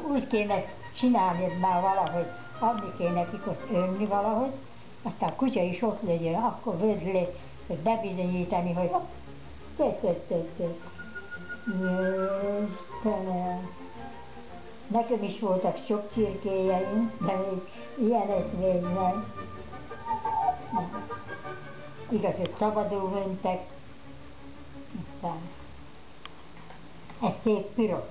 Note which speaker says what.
Speaker 1: úgy kéne csinálni már valahogy, adni kéne nekik azt önni valahogy, aztán a kutya is ott legyen, akkor vödlé, hogy bebizonyítani, hogy Istenem. Nekem is voltak sok csirkéjeim, de még ilyenek még nem. Igaz, hogy szabadul mentek, aztán ez szép piros.